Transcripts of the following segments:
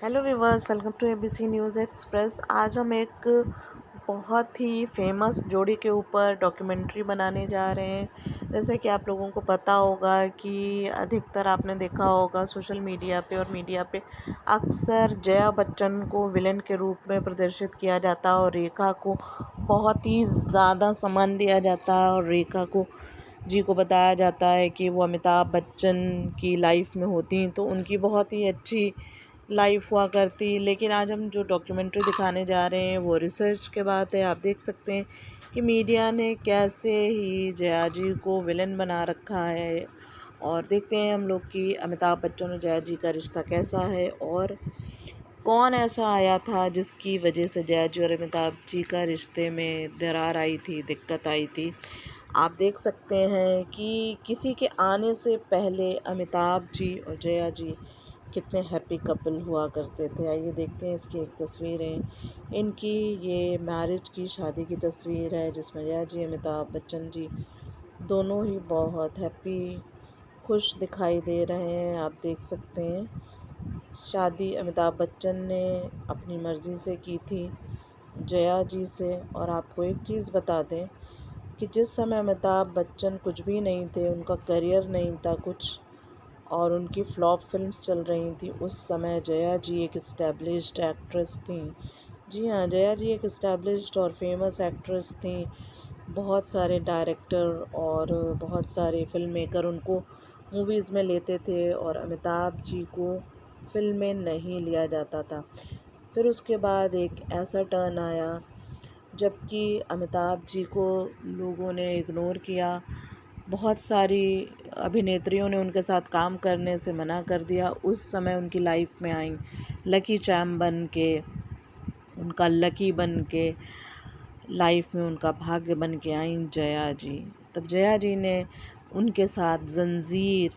Hello viewers, welcome to ABC news express. आज हम एक बहुत ही फेमस जोड़ी के ऊपर डॉक्यूमेंट्री बनाने जा रहे हैं। जैसे कि आप लोगों को पता होगा कि अधिकतर आपने देखा होगा सोशल मीडिया पे और मीडिया पे अक्सर जया बच्चन को विलेन के रूप में प्रदर्शित किया जाता है और रेखा को बहुत ही ज़्यादा सम्मान दिया जाता है और रेखा को को बताया जाता है कि वो अमिताभ बच्चन की लाइफ में होती तो उनकी बहुत ही अच्छी लाइफ हुआ करती। लेकिन आज हम जो डॉक्यूमेंट्री दिखाने जा रहे हैं वो रिसर्च के बात है। आप देख सकते हैं कि मीडिया ने कैसे ही जया जी को विलन बना रखा है और देखते हैं हम लोग कि अमिताभ बच्चन और जया जी का रिश्ता कैसा है और कौन ऐसा आया था जिसकी वजह से जया जी और अमिताभ जी का रिश्ते में दरार आई थी, दिक्कत आई थी। आप देख सकते हैं कि किसी के आने से पहले अमिताभ जी और जया जी कितने हैप्पी कपल हुआ करते थे। आइए देखते हैं इसकी एक तस्वीर है इनकी। ये मैरिज की शादी की तस्वीर है जिसमें जया जी अमिताभ बच्चन जी दोनों ही बहुत हैप्पी खुश दिखाई दे रहे हैं। आप देख सकते हैं शादी अमिताभ बच्चन ने अपनी मर्ज़ी से की थी जया जी से। और आपको एक चीज़ बता दें कि जिस समय अमिताभ बच्चन कुछ भी नहीं थे, उनका करियर नहीं था कुछ और उनकी फ्लॉप फिल्म्स चल रही थी, उस समय जया जी एक इस्टेब्लिश्ड एक्ट्रेस थी। जी हाँ, जया जी एक इस्टेब्लिश्ड और फेमस एक्ट्रेस थी। बहुत सारे डायरेक्टर और बहुत सारे फिल्म मेकर उनको मूवीज़ में लेते थे और अमिताभ जी को फिल्म में नहीं लिया जाता था। फिर उसके बाद एक ऐसा टर्न आया जबकि अमिताभ जी को लोगों ने इग्नोर किया। बहुत सारी अभिनेत्रियों ने उनके साथ काम करने से मना कर दिया। उस समय उनकी लाइफ में आई लकी चैम बन के, उनका लकी बन के लाइफ में उनका भाग्य बन के आई जया जी। तब जया जी ने उनके साथ जंजीर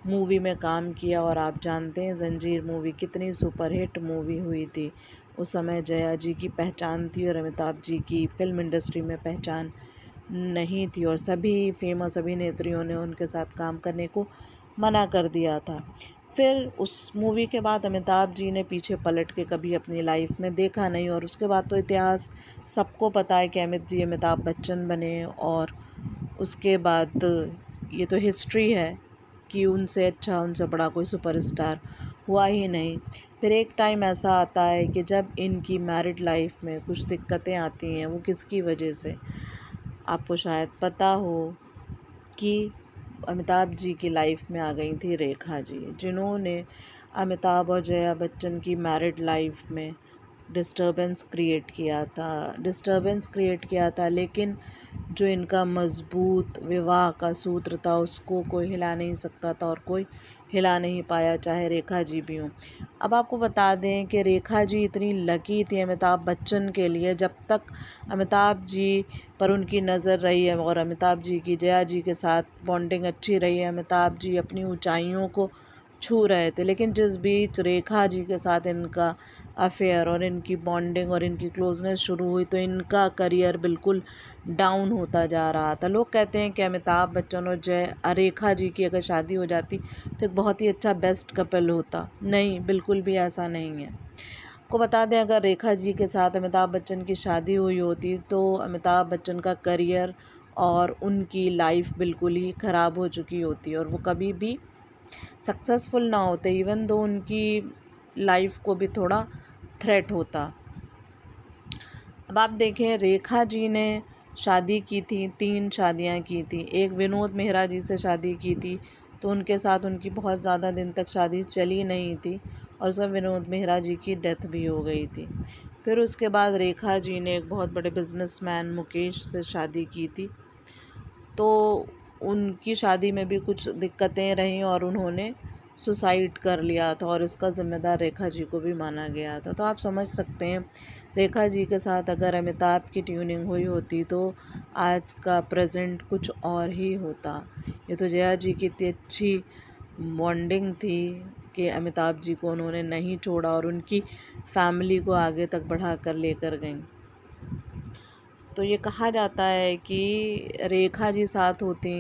मूवी में काम किया और आप जानते हैं जंजीर मूवी कितनी सुपरहिट मूवी हुई थी। उस समय जया जी की पहचान थी और अमिताभ जी की फिल्म इंडस्ट्री में पहचान नहीं थी और सभी फेमस अभिनेत्रियों ने उनके साथ काम करने को मना कर दिया था। फिर उस मूवी के बाद अमिताभ जी ने पीछे पलट के कभी अपनी लाइफ में देखा नहीं और उसके बाद तो इतिहास सबको पता है कि अमित जी अमिताभ बच्चन बने और उसके बाद ये तो हिस्ट्री है कि उनसे अच्छा उनसे बड़ा कोई सुपरस्टार हुआ ही नहीं। फिर एक टाइम ऐसा आता है कि जब इनकी मैरिड लाइफ में कुछ दिक्कतें आती हैं। वो किसकी वजह से, आपको शायद पता हो कि अमिताभ जी की लाइफ में आ गई थी रेखा जी, जिन्होंने अमिताभ और जया बच्चन की मैरिड लाइफ में डिस्टर्बेंस क्रिएट किया था। लेकिन जो इनका मजबूत विवाह का सूत्र था उसको कोई हिला नहीं सकता था और कोई हिला नहीं पाया, चाहे रेखा जी भी हों। अब आपको बता दें कि रेखा जी इतनी लकी थी अमिताभ बच्चन के लिए, जब तक अमिताभ जी पर उनकी नज़र रही है और अमिताभ जी की जया जी के साथ बॉन्डिंग अच्छी रही है, अमिताभ जी अपनी ऊंचाइयों को छू रहे थे। लेकिन जिस बीच रेखा जी के साथ इनका अफेयर और इनकी बॉन्डिंग और इनकी क्लोजनेस शुरू हुई तो इनका करियर बिल्कुल डाउन होता जा रहा था। लोग कहते हैं कि अमिताभ बच्चन और रेखा जी की अगर शादी हो जाती तो एक बहुत ही अच्छा बेस्ट कपल होता। नहीं, बिल्कुल भी ऐसा नहीं है। को बता दें अगर रेखा जी के साथ अमिताभ बच्चन की शादी हुई होती तो अमिताभ बच्चन का करियर और उनकी लाइफ बिल्कुल ही ख़राब हो चुकी होती और वो कभी भी सक्सेसफुल ना होते, इवन दो उनकी लाइफ को भी थोड़ा थ्रेट होता। अब आप देखें रेखा जी ने शादी की थी, 3 शादियां की थी। एक विनोद मेहरा जी से शादी की थी तो उनके साथ उनकी बहुत ज़्यादा दिन तक शादी चली नहीं थी और सब विनोद मेहरा जी की डेथ भी हो गई थी। फिर उसके बाद रेखा जी ने एक बहुत बड़े बिजनेसमैन मुकेश से शादी की थी तो उनकी शादी में भी कुछ दिक्कतें रहीं और उन्होंने सुसाइड कर लिया था और इसका ज़िम्मेदार रेखा जी को भी माना गया था। तो आप समझ सकते हैं रेखा जी के साथ अगर अमिताभ की ट्यूनिंग हुई होती तो आज का प्रेजेंट कुछ और ही होता। ये तो जया जी की इतनी अच्छी बॉन्डिंग थी कि अमिताभ जी को उन्होंने नहीं छोड़ा और उनकी फैमिली को आगे तक बढ़ा कर लेकर गईं। तो ये कहा जाता है कि रेखा जी साथ होती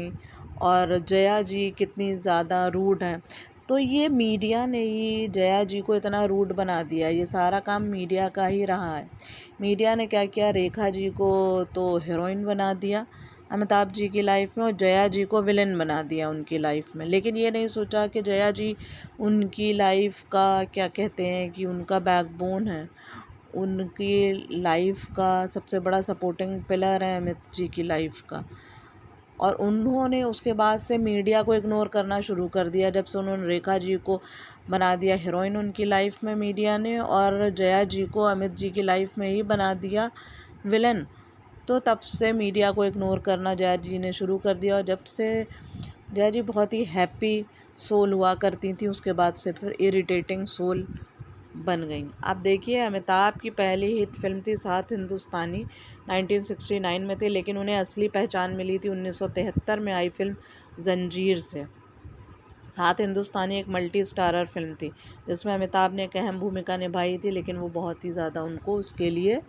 और जया जी कितनी ज़्यादा रूड हैं। तो ये मीडिया ने ही जया जी को इतना रूड बना दिया, ये सारा काम मीडिया का ही रहा है। मीडिया ने क्या किया, रेखा जी को तो हीरोइन बना दिया अमिताभ जी की लाइफ में, और जया जी को विलेन बना दिया उनकी लाइफ में। लेकिन ये नहीं सोचा कि जया जी उनकी लाइफ का क्या कहते हैं कि उनका बैकबोन है, उनकी लाइफ का सबसे बड़ा सपोर्टिंग पिलर है अमित जी की लाइफ का। और उन्होंने उसके बाद से मीडिया को इग्नोर करना शुरू कर दिया, जब से उन्होंने रेखा जी को बना दिया हीरोइन उनकी लाइफ में मीडिया ने, और जया जी को अमित जी की लाइफ में ही बना दिया विलन। तो तब से मीडिया को इग्नोर करना जया जी ने शुरू कर दिया। और जब से जया जी बहुत ही हैप्पी सोल हुआ करती थी, उसके बाद से फिर इरिटेटिंग सोल बन गई। आप देखिए, अमिताभ की पहली हिट फिल्म थी सात हिंदुस्तानी, 1969 में थी, लेकिन उन्हें असली पहचान मिली थी 1973 में आई फिल्म जंजीर से। सात हिंदुस्तानी एक मल्टी स्टारर फिल्म थी जिसमें अमिताभ ने एक अहम भूमिका निभाई थी, लेकिन वो बहुत ही ज़्यादा उनको उसके लिए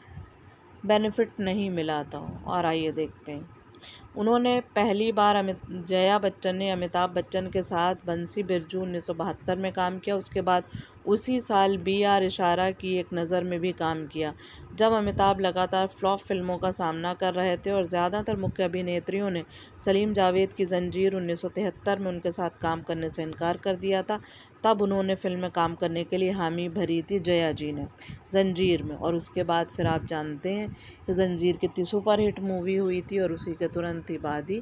बेनिफिट नहीं मिला था। और आइए देखते हैं, उन्होंने पहली बार जया बच्चन ने अमिताभ बच्चन के साथ बंसी बिरजू 1972 में काम किया। उसके बाद उसी साल BR इशारा की एक नज़र में भी काम किया, जब अमिताभ लगातार फ्लॉप फिल्मों का सामना कर रहे थे और ज़्यादातर मुख्य अभिनेत्रियों ने सलीम जावेद की जंजीर 1973 में उनके साथ काम करने से इनकार कर दिया था। तब उन्होंने फिल्म में काम करने के लिए हामी भरी थी जया जी ने जंजीर में। और उसके बाद फिर आप जानते हैं कि जंजीर कितनी सुपरहिट मूवी हुई थी, और उसी के तुरंत ही बाद ही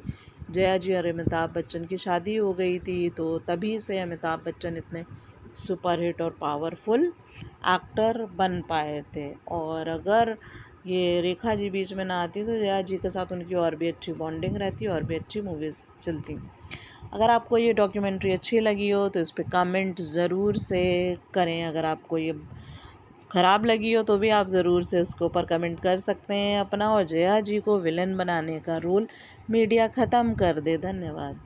जया जी और अमिताभ बच्चन की शादी हो गई थी। तो तभी से अमिताभ बच्चन इतने सुपरहिट और पावरफुल एक्टर बन पाए थे। और अगर ये रेखा जी बीच में ना आती तो जया जी के साथ उनकी और भी अच्छी बॉन्डिंग रहती और भी अच्छी मूवीज़ चलती। अगर आपको ये डॉक्यूमेंट्री अच्छी लगी हो तो इस पर कमेंट ज़रूर से करें। अगर आपको ये ख़राब लगी हो तो भी आप ज़रूर से उसके ऊपर कमेंट कर सकते हैं अपना, और जया जी को विलन बनाने का रोल मीडिया ख़त्म कर दे। धन्यवाद।